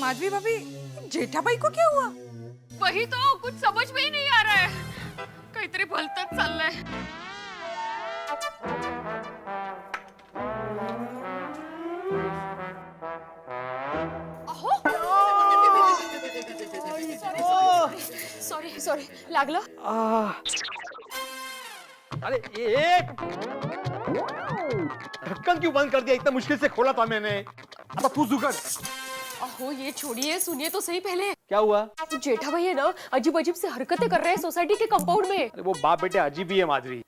माधवी भाभी, जेठा भाई को क्या हुआ? वही तो कुछ समझ में ही नहीं आ रहा है. काहीतरी भलतंच चाललंय. अहो, सॉरी लागलं. अरे ये ढक्कन क्यों बंद कर दिया? इतना मुश्किल से खोला था मैंने. अब तू जुगाड़. अहो ये छोड़िए, सुनिए तो सही पहले. क्या हुआ? जेठा भाई है ना, अजीब अजीब से हरकतें कर रहे हैं सोसाइटी के कंपाउंड में. अरे वो बाप बेटे अजीब ही है माधवी.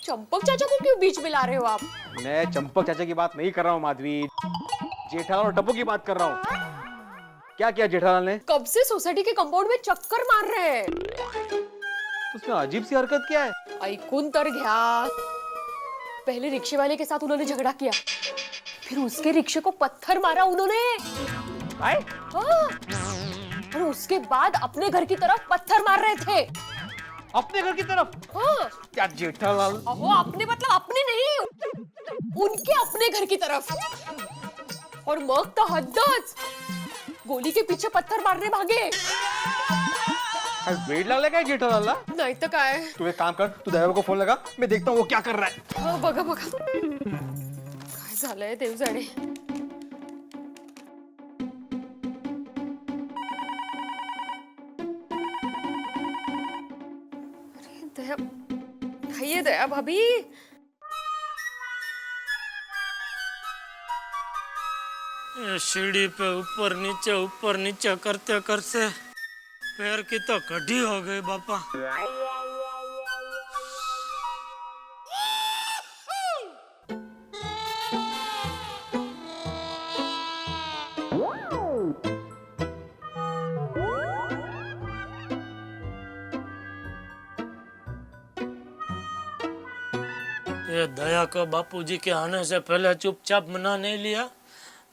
चंपक चाचा को क्यों बीच में ला रहे हो आप? मैं चंपक चाचा की बात नहीं कर रहा हूँ माधवी, जेठालाल और टप्पू की बात कर रहा हूँ. क्या किया जेठालाल ने? कब से सोसाइटी के कंपाउंड में चक्कर मार रहे हैं. उसमें अजीब सी हरकत क्या है? ऐकून तर घ्या. पहले रिक्शे वाले के साथ उन्होंने झगड़ा किया, फिर उसके रिक्शे को पत्थर मारा उन्होंने. आए? हाँ. और उसके बाद अपने घर की तरफ पत्थर मार रहे थे. अपने घर की तरफ? हाँ. क्या जेठालाल? अहो अपने मतलब अपने नहीं, उनके अपने घर की तरफ. और मग तो हद्दच, गोली के पीछे पत्थर मारने भागे. वेट लागला काय जेठालालला? नहीं तो काय. तू एक काम कर, तू दयावा को फोन लगा, मैं देखता हूँ वो क्या कर रहा है. हाँ बघा बघा काय झालंय देव जाणे. अरे दया, खाइए दया भाभी. ये सीढ़ी पे ऊपर नीचे करते करते पैर की तो कड़ी हो गई बापा. ये दया को बापूजी के आने से पहले चुपचाप मना नहीं लिया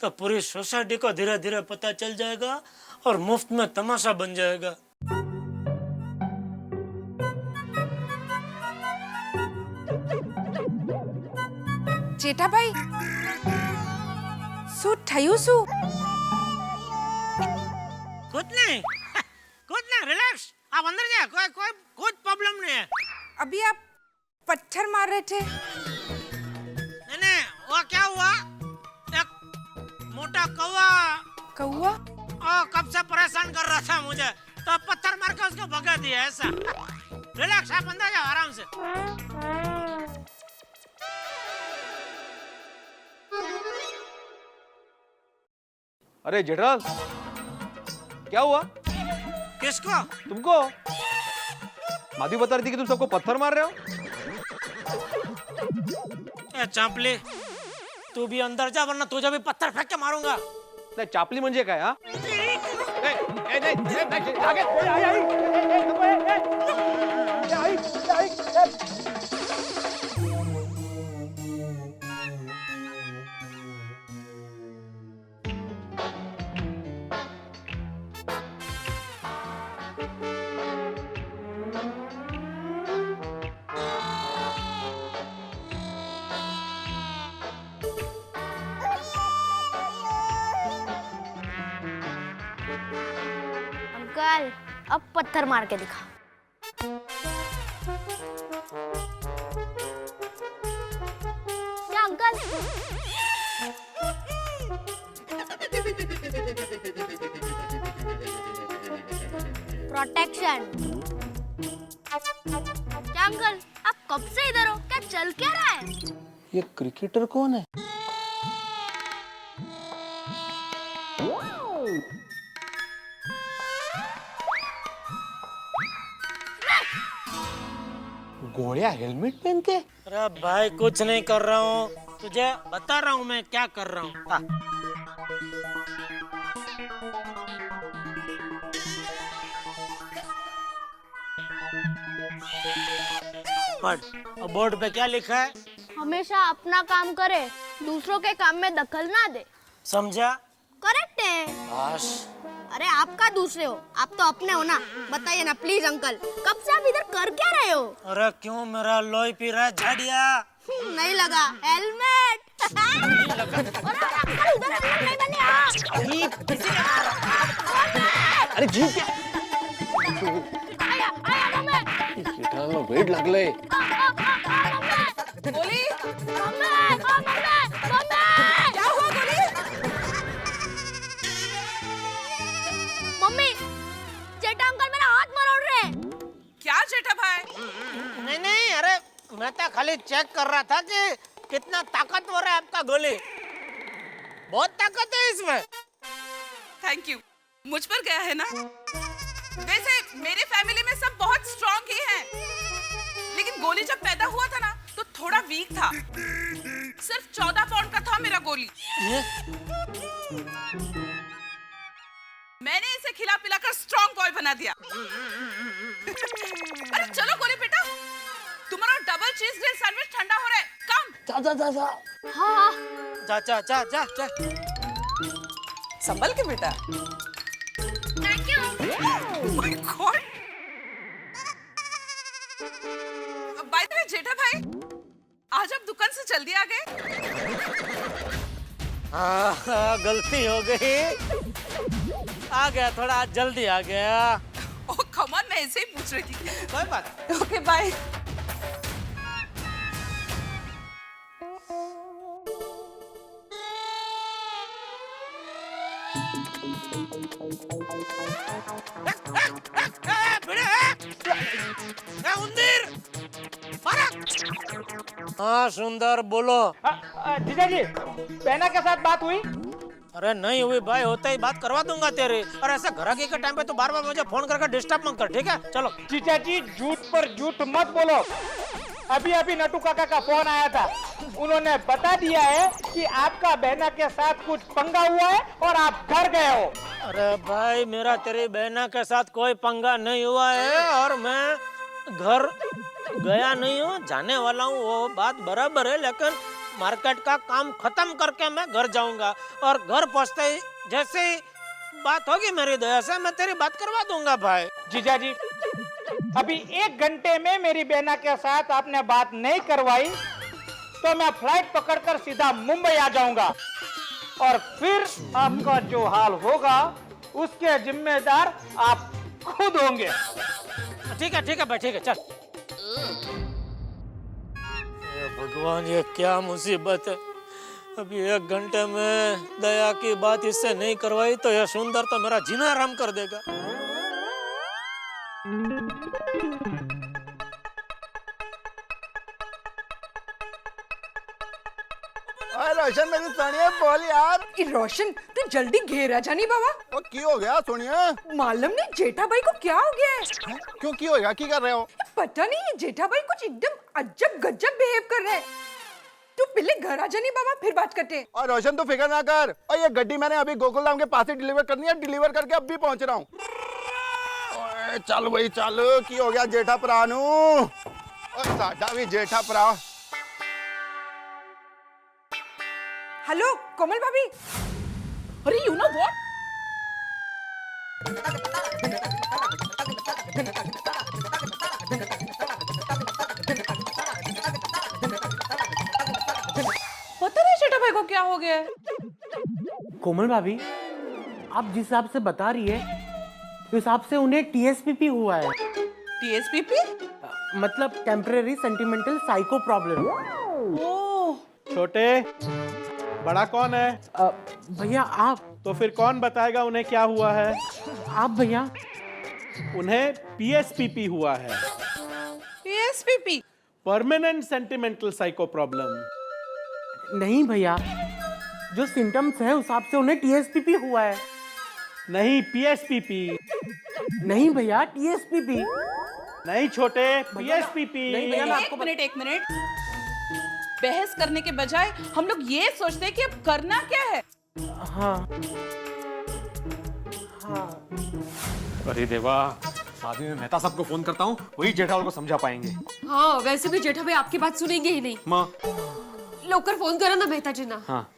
तो पूरी सोसाइटी को धीरे धीरे पता चल जाएगा और मुफ्त में तमाशा बन जाएगा. जेठा भाई, सु ठयू सु? कुछ नहीं रिलैक्स. आप अंदर जाए, कोई प्रॉब्लम नहीं है. अभी आप पत्थर मार रहे थे. नहीं वो क्या हुआ, एक मोटा कौवा कौवा? कब से परेशान कर रहा था मुझे, तो पत्थर मार के उसको भगा दिया. ऐसा रिलैक्स, आप अंदर जाओ आराम से. अरे जेठालाल, क्या हुआ? किसको? तुमको. माधवी बता रही थी कि तुम सबको पत्थर मार रहे हो. ए चांपली, तू भी अंदर जा वरना तुझे भी पत्थर फेंक के मारूंगा. नाही, चापली म्हणजे काय? हा अंकल अब पत्थर मार के दिखा. क्या अंकल? प्रोटेक्शन. क्या अंकल आप कब से इधर हो? क्या चल क्या रहा है? ये क्रिकेटर कौन है? गोलिया हेलमेट पहन के? अरे भाई कुछ नहीं कर रहा हूँ, तुझे बता रहा हूँ मैं क्या कर रहा हूँ. पढ़, बोर्ड पे क्या लिखा है? हमेशा अपना काम करे, दूसरों के काम में दखल ना दे. समझा? करेक्ट है. बस. अरे आपका दूसरे हो, आप तो अपने हो ना. बताइए ना प्लीज अंकल, कब से आप इधर कर क्या रहे हो? अरे क्यों मेरा लोही पी रहा है झाड़िया? नहीं लगा हेलमेट. उधर नहीं बने अरे जीव क्या वेट लागले गोली क्या हुआ गोली? मम्मी जेठा अंकल मेरा हाथ मरोड़ रहे हैं। क्या जेठा भाई? नहीं नहीं, अरे मैं तो खाली चेक कर रहा था कि कितना ताकतवर है आपका गोली। बहुत ताकत है इसमें। थैंक यू, मुझ पर गया है ना। वैसे मेरे फैमिली में सब बहुत स्ट्रांग ही हैं, लेकिन गोली जब पैदा हुआ था ना तो थोड़ा वीक था। सिर्फ 14 पाउंड का था मेरा गोली। मैंने इसे खिला पिलाकर स्ट्रांग बॉय बना दिया। अरे चलो गोली बेटा, तुम्हारा डबल चीज ग्रिल सैंडविच ठंडा हो रहा है। कम जा जा जा जा। हाँ जा जा जा जा जा। संभल के बेटा। Thank you. My God! By the way Jetha भाई, आज आप दुकान से जल्दी आ गए। हाँ, गलती हो गई। आ गया, थोड़ा जल्दी आ गया। ओह कम ऑन, मैं ऐसे ही पूछ रही थी। कोई बात। Okay bye. हाँ सुंदर, बोलो। जीजा जी, बहना के साथ बात हुई? अरे नहीं हुई भाई, होते ही बात करवा दूंगा तेरी। और ऐसे घराकी के टाइम पे तो बार बार मुझे फोन करके डिस्टर्ब मत कर, ठीक है? चलो। जीजा जी झूठ पर झूठ मत बोलो। अभी अभी नटू काका का फोन आया था, उन्होंने बता दिया है कि आपका बहना के साथ कुछ पंगा हुआ है और आप घर गए हो। अरे भाई, मेरा तेरी बहना के साथ कोई पंगा नहीं हुआ है और मैं घर गया नहीं हूँ, जाने वाला हूँ, वो बात बराबर है। लेकिन मार्केट का काम खत्म करके मैं घर जाऊंगा और घर पहुंचते ही जैसे ही बात होगी मेरी दया से मैं तेरी बात करवा दूंगा भाई। जीजा जी, अभी 1 घंटे में मेरी बहना के साथ आपने बात नहीं करवाई तो मैं फ्लाइट पकड़कर सीधा मुंबई आ जाऊंगा और फिर आपका जो हाल होगा उसके जिम्मेदार आप खुद होंगे। ठीक है भाई, ठीक है, चल। भगवान, ये क्या मुसीबत है। अभी 1 घंटे में दया की बात इससे नहीं करवाई तो यह सुंदर तो मेरा जीना आराम कर देगा। रोशन मेरी सुनिए बोल यार। रोशन तू जल्दी घेरा जानी बाबा। वो की हो गया सुनिए? मालूम नहीं जेठा भाई को क्या हो गया है। क्यों की होगा? की कर रहे हो? पता नहीं, ये जेठा भाई कुछ एकदम अजब गजब बिहेव कर रहे हैं। तू पहले घर आ जानी बाबा, फिर बात करते हैं। और रोशन तू फिक्र ना कर, और ये गड्डी मैंने अभी गोकुल धाम के पास ही डिलीवर करनी है, डिलीवर करके अब भी पहुंच रहा हूँ। चल भाई चल, की हो गया जेठा भरा नू? साडा भी जेठा भरा। हेलो कोमल भाभी। अरे यू नो व्हाट, पता नहीं जेठा भाई को क्या हो गया है। कोमल भाभी, आप जिस हिसाब से बता रही है उस हिसाब से उन्हें टीएसपीपी हुआ है। टीएसपीपी मतलब टेम्परेरी सेंटिमेंटल साइको प्रॉब्लम। ओह, छोटे, बड़ा कौन है? भैया आप। तो फिर कौन बताएगा उन्हें क्या हुआ है? आप भैया। उन्हें पीएसपीपी हुआ है, पीएसपीपी परमानेंट सेंटिमेंटल साइको प्रॉब्लम। नहीं भैया, जो सिम्टम्स है उस हिसाब से उन्हें टीएसपीपी हुआ है। नहीं, पीएसपीपी नहीं भैया, टीएसपीपी नहीं छोटे, पीएसपीपी। नहीं भैया, मैं एक मिनट एक मिनट, बहस करने के बजाय हम लोग ये सोचते हैं कि अब करना क्या है। हाँ हाँ। अरे देवा, शादी में मेहता साहब को फोन करता हूँ, वही जेठालाल को समझा पाएंगे। हाँ, वैसे भी जेठा भाई आपकी बात सुनेंगे ही नहीं। माँ। लवकर फोन करो ना मेहता जी ना। हाँ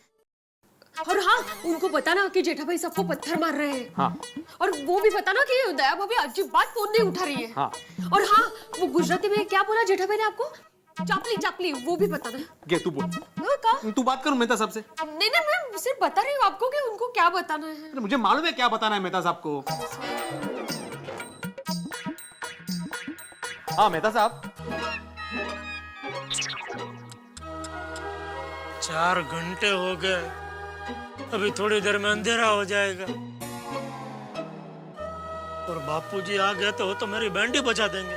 और हाँ, उनको पता ना कि जेठा भाई सबको पत्थर मार रहे हैं। हाँ और वो भी पता ना कि दया भाभी अजीब बात फोन नहीं उठा रही है। हाँ। और हाँ, वो गुजराती में क्या बोला जेठा भाई ने आपको? चापली चापली वो भी बता दे। गे तू बोल, हाँ, का? तू बात करो मेहता साहब से। नहीं नहीं मैं सिर्फ बता रही हूँ आपको कि उनको क्या बताना है। अरे मुझे मालूम है क्या बताना है मेहता साहब को। हाँ मेहता साहब। 4 घंटे हो गए, अभी थोड़ी देर में अंधेरा हो जाएगा और बापूजी आ गए तो वो तो मेरी बैंड ही बजा देंगे।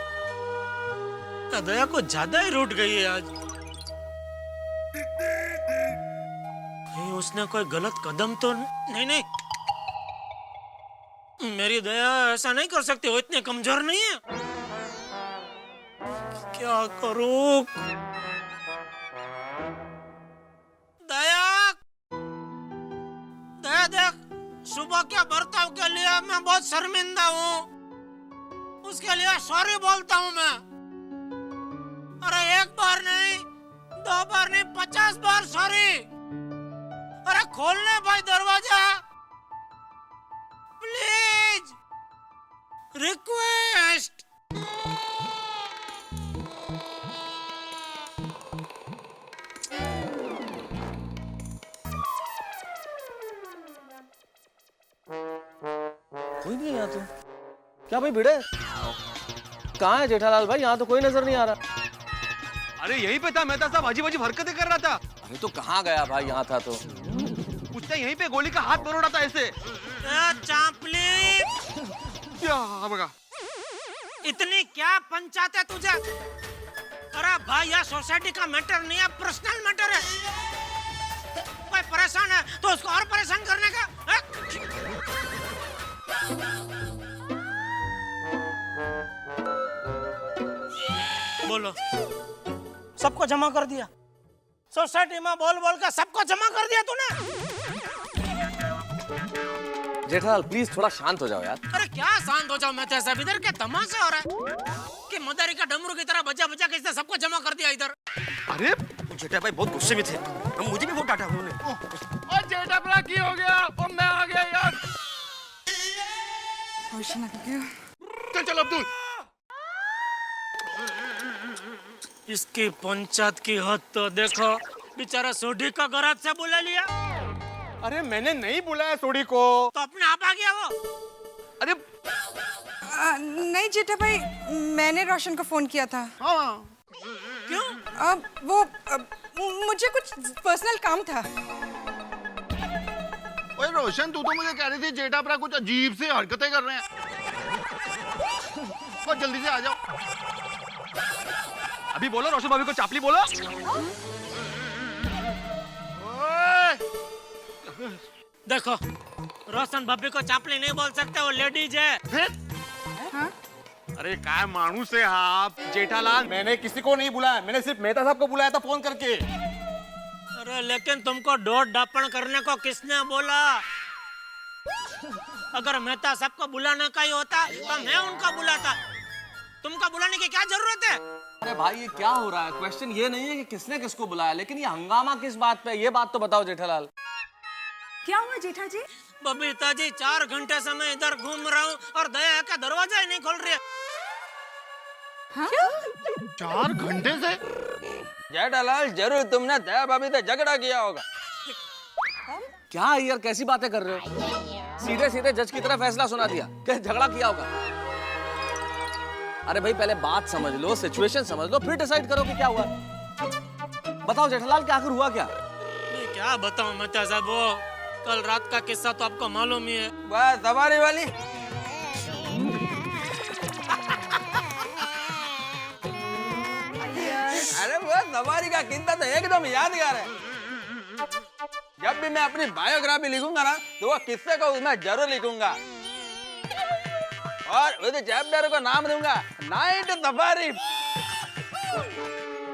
दया को ज्यादा ही रूठ गई है आज। कहीं उसने कोई गलत कदम तो नहीं। मेरी दया ऐसा नहीं कर सकती, वो इतनी कमजोर नहीं है। क्या करूं? दया देख, सुबह के बर्ताव के लिए मैं बहुत शर्मिंदा हूँ, उसके लिए सॉरी बोलता हूँ मैं। अरे 1 बार नहीं, 2 बार नहीं, 50 बार सॉरी। अरे खोलने भाई दरवाजा, प्लीज, रिक्वेस्ट। कोई नहीं यहाँ तो। क्या भाई भिड़े? कहाँ है जेठालाल भाई? यहाँ तो कोई नजर नहीं आ रहा। अरे यहीं पे था मेहता साहब, अजीब अजीब हरकतें कर रहा था। अरे तो कहाँ गया भाई? यहाँ था तो। उसने यहीं पे गोली का हाथ मरोड़ा था ऐसे। चापली, क्या बगा? इतनी क्या पंचायत है तुझे? अरे भाई यह सोसाइटी का मैटर नहीं है, पर्सनल मैटर है। कोई परेशान है तो उसको और परेशान करने का है? बोलो, सबको जमा कर दिया सोसाइटी में? बोल बोल कर सबको जमा कर दिया तूने? जेठालाल प्लीज थोड़ा शांत हो जाओ यार। अरे क्या शांत हो जाओ? मैं तो सब इधर क्या तमाशा हो रहा है कि मदारी का डमरू की तरह बजा बजा के सबको जमा कर दिया इधर। अरे जेठा भाई बहुत गुस्से में थे, मुझे भी बहुत डांटा उन्होंने। और जेठा भला की हो गया? और मैं आ गया यार। चल चल अब्दुल। इसकी पंचायत की हद तो देखो, बेचारा सोडी का गराज से बुला लिया। अरे मैंने नहीं बुलाया सोडी को। तो अपने आप आ गया वो। अरे नहीं जेठा भाई, मैंने रोशन को फोन किया था। हाँ क्यों? मुझे कुछ पर्सनल काम था। ओए रोशन, तू तो मुझे कह रही थी जेठा भरा कुछ अजीब से हरकतें कर रहे हैं। बहुत जल्दी से आ जाओ। अभी बोलो रोशन भाभी को चापली बोलो। देखो, रोशन भाभी को चापली नहीं बोल सकते, वो लेडीज है। अरे क्या मानूस है आप जेठालाल? मैंने किसी को नहीं बुलाया, मैंने सिर्फ मेहता साहब को बुलाया था फोन करके। अरे लेकिन तुमको डोट डापण करने को किसने बोला? अगर मेहता सबको बुलाने का ही होता तो मैं उनको बुलाता, तुमको बुलाने की क्या जरूरत है? अरे भाई ये क्या हो रहा है? क्वेश्चन ये नहीं है कि किसने किसको बुलाया, लेकिन ये हंगामा किस बात पे? ये बात तो बताओ जेठालाल। क्या हुआ जेठा जी? बबीता जी 4 घंटे से मैं इधर घूम रहा हूँ और दया का दरवाजा ही नहीं खोल रही है। 4 घंटे से? जेठालाल जरूर तुमने दया भाभी से झगड़ा किया होगा। क्या यार कैसी बातें कर रहे हो? सीधे सीधे जज की तरह फैसला सुना दिया कि झगड़ा किया होगा। अरे भाई पहले बात समझ लो, सिचुएशन समझ लो, फिर डिसाइड करो कि क्या हुआ। बताओ जेठालाल कि आखिर हुआ क्या? मैं क्या बताऊं मेहता साहब, वो कल रात का किस्सा तो आपको मालूम ही है। बस सवारी वाली। अरे वो सवारी का किस्सा तो एकदम यादगार है। जब भी मैं अपनी बायोग्राफी लिखूंगा ना तो वो किस्से को मैं जरूर लिखूंगा और उस चैप्टर को नाम दूंगा नाइट सफारी।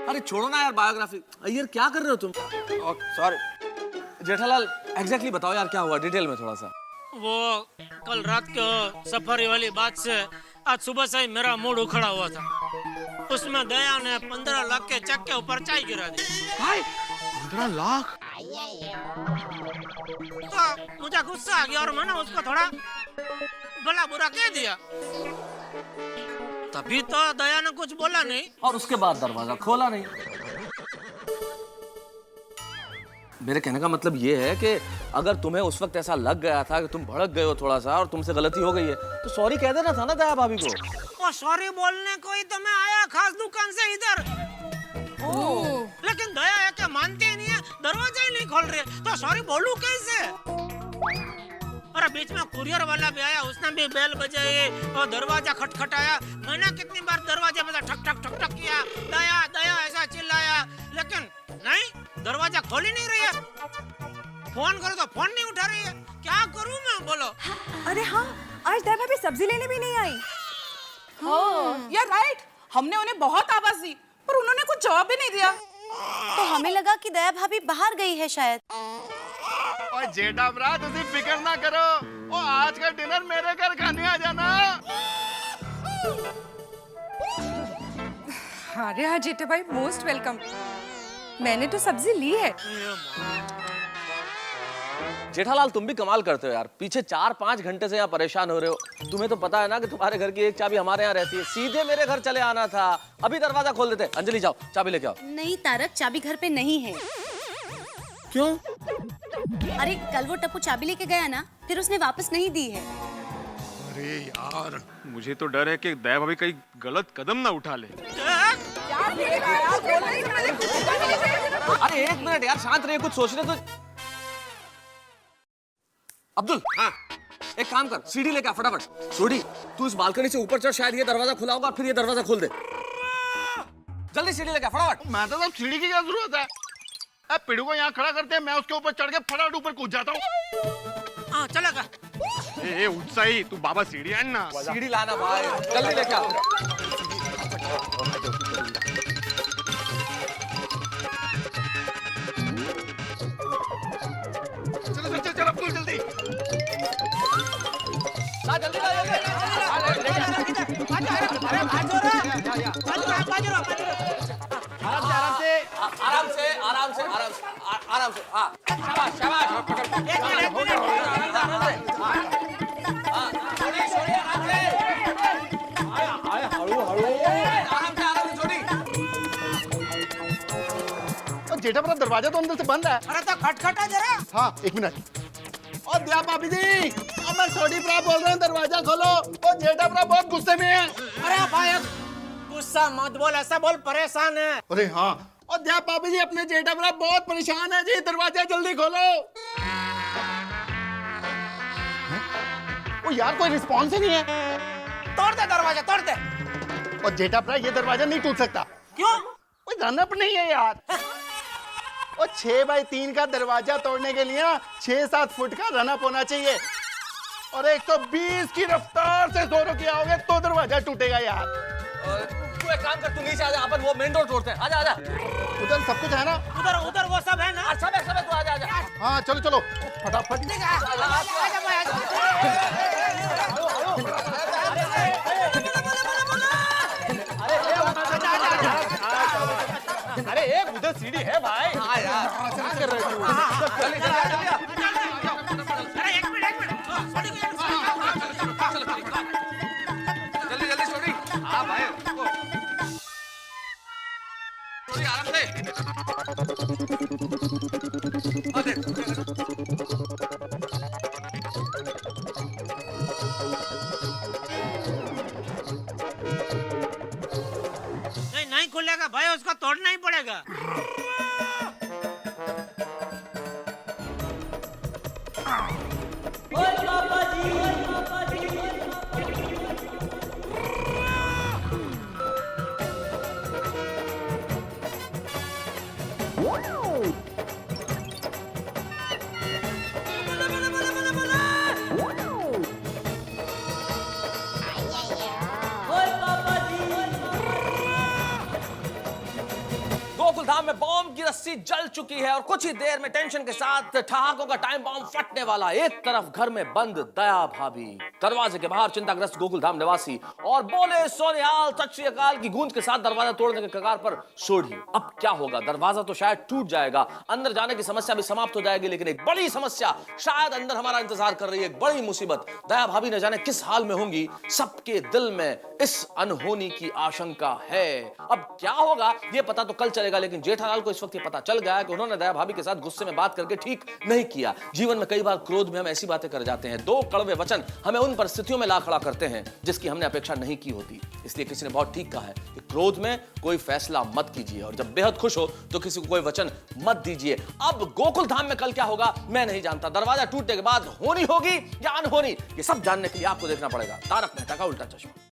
अरे छोड़ो ना यार बायोग्राफी। यार क्या कर रहे हो तुम? सॉरी जेठालाल, एग्जैक्टली बताओ यार क्या हुआ, डिटेल में थोड़ा सा। वो कल रात के सफारी वाली बात से आज सुबह से ही मेरा मूड उखड़ा हुआ था। उसमें दया ने 15 लाख के चेक के ऊपर चाय गिरा दी। 15 लाख? तो मुझे गुस्सा आ गया और मैंने उसको थोड़ा भला बुरा कह दिया। तभी तो दया ने कुछ बोला नहीं। और उसके बाद दरवाजा खोला नहीं। मेरे कहने का मतलब ये है कि अगर तुम्हें उस वक्त ऐसा लग गया था कि तुम भड़क गए हो थोड़ा सा और तुमसे गलती हो गई है तो सॉरी कह देना था ना दया भाभी को। वो सॉरी बोलने को ही तो मैं आया खास दुकान से इधर। लेकिन दया है कि मानती ही नहीं है, दरवाजा ही नहीं खोल रही, तो सॉरी बोलूं कैसे? और बीच में कुरियर वाला भी आया, उसने भी बेल बजाई और दरवाजा खटखटाया। मैंने कितनी बार दरवाजे पे ठक ठक ठक ठक किया, दया दया ऐसा चिल्लाया, लेकिन नहीं, दरवाजा खोल ही नहीं रही है। फोन करो तो फोन नहीं उठा रही है। क्या करूं मैं, बोलो? अरे हाँ, आज दया भाभी सब्जी लेने भी नहीं आई। यार राइट, हमने उन्हें बहुत आवाज दी पर उन्होंने कुछ जवाब भी नहीं दिया। तो हमें लगा कि दया भाभी बाहर गई है शायद। और जेठा भरा तुझे फिक्र ना करो, वो आज का डिनर मेरे घर खाने आ जाना। अरे हाँ जेठा भाई, मोस्ट वेलकम। मैंने तो सब्जी ली है। जेठालाल तुम भी कमाल करते हो यार, पीछे 4-5 घंटे से यहाँ परेशान हो रहे हो। तुम्हें तो पता है ना कि तुम्हारे घर की एक चाबी हमारे यहाँ रहती है, सीधे मेरे घर चले आना था, अभी दरवाजा खोल देते। अंजलि जाओ चाबी लेके आओ। नहीं तारक, चाबी घर पे नहीं है। क्यों? अरे कल वो टप्पू चाबी लेके गया ना, फिर उसने वापस नहीं दी है। अरे यार, मुझे तो डर है कि दया भाभी कहीं गलत कदम ना उठा ले। अरे एक मिनट यार, शांत रहिए, कुछ सोचने तो। अब्दुल, हाँ एक काम कर, सीढ़ी लेके आ फटाफट। सोडी तू इस बालकनी से ऊपर चढ़, शायद ये दरवाजा खुला होगा, फिर ये दरवाजा खोल दे। जल्दी सीढ़ी लेके आ फटाफट। मैं तो सब सीढ़ी की क्या जरूरत है? अब पिड़ू को यहाँ खड़ा करते हैं, मैं उसके ऊपर चढ़ के फटाफट ऊपर कूद जाता हूँ। हाँ चलेगा। ए उत्साही, तू बाबा सीढ़ी आन ना। सीढ़ी लाना भाई, जल्दी लेके आ। चलो चल चल अब्दुल जल्दी। ला जल्दी ला जल्दी। आराम से आराम से आराम से आराम से आराम से। हाँ शाबाश शाबाश। जेठा भरा दरवाजा तो अंदर से बंद है। अरे तो खटखटा जरा। हाँ एक मिनट। और दया भाभी जी, और मैं छोटी भरा बोल रहा हूँ, दरवाजा खोलो। और जेठा भरा बहुत गुस्से में है। अरे भाई गुस्सा मत बोल, ऐसा बोल, परेशान है। अरे हाँ, और दया भाभी जी अपने जेठा भरा बहुत परेशान है जी, दरवाजा जल्दी खोलो। ओ यार कोई रिस्पॉन्स ही नहीं है। तोड़ दे दरवाजा, तोड़ दे। और जेठा भरा ये दरवाजा नहीं टूट सकता। क्यों? कोई रनअप नहीं है यार। और 6x3 का दरवाजा तोड़ने के लिए ना 6-7 फुट का रनअप होना चाहिए। और 120 की रफ्तार से जोरों की आओगे तो दरवाजा टूटेगा यार। तू एक काम कर, तू नीचे आ जा, अपन वो मेन डोर तोड़ते हैं। आजा आजा। उधर सब कुछ है ना? उधर उधर वो सब है ना? सब है, तू आजा आजा। हाँ चलो चलो फटाफट। अरे एक उधर सीढ़ी है भाई। हाँ यार, क्या कर रहे हो? जल्दी जल्दी अरे एक मिनट जल्दी जल्दी सोडी। हाँ भाई सोडी आराम से। नहीं खुलेगा भाई, उसको तोड़ना ही पड़ेगा। गोकुल धाम में बॉम्ब की रस्सी जल चुकी है और कुछ ही देर में टेंशन के साथ ठहाकों का टाइम बॉम्ब फटने वाला। एक तरफ घर में बंद दया भाभी, दरवाजे के बाहर चिंताग्रस्त गोकुल धाम निवासी और बोले सोनिहाल सत श्री अकाल की गूंज के साथ दरवाजा तोड़ने के कगार पर सोढ़ी। अब क्या होगा? दरवाजा तो शायद टूट जाएगा, अंदर जाने की समस्या भी समाप्त हो जाएगी, लेकिन एक बड़ी समस्या शायद अंदर हमारा इंतजार कर रही है। एक बड़ी मुसीबत। दया भाभी न जाने किस हाल में होंगी। सबके दिल में इस अनहोनी की आशंका है। अब क्या होगा ये पता तो कल चलेगा, लेकिन जेठालाल को इस वक्त ये पता चल गया है कि उन्होंने दया भाभी के साथ गुस्से में बात करके ठीक नहीं किया। जीवन में कई बार क्रोध में हम ऐसी बातें कर जाते हैं, दो कड़वे वचन हमें उन परिस्थितियों में ला खड़ा करते हैं जिसकी हमने अपेक्षा नहीं की होती। इसलिए किसी ने बहुत ठीक कहा है कि क्रोध में कोई फैसला मत कीजिए और जब बेहद खुश हो तो किसी को कोई वचन मत दीजिए। अब गोकुल धाम में कल क्या होगा मैं नहीं जानता। दरवाजा टूटने के बाद होनी होगी या अनहोनी, ये सब जानने के लिए आपको देखना पड़ेगा तारक मेहता का उल्टा चश्मा।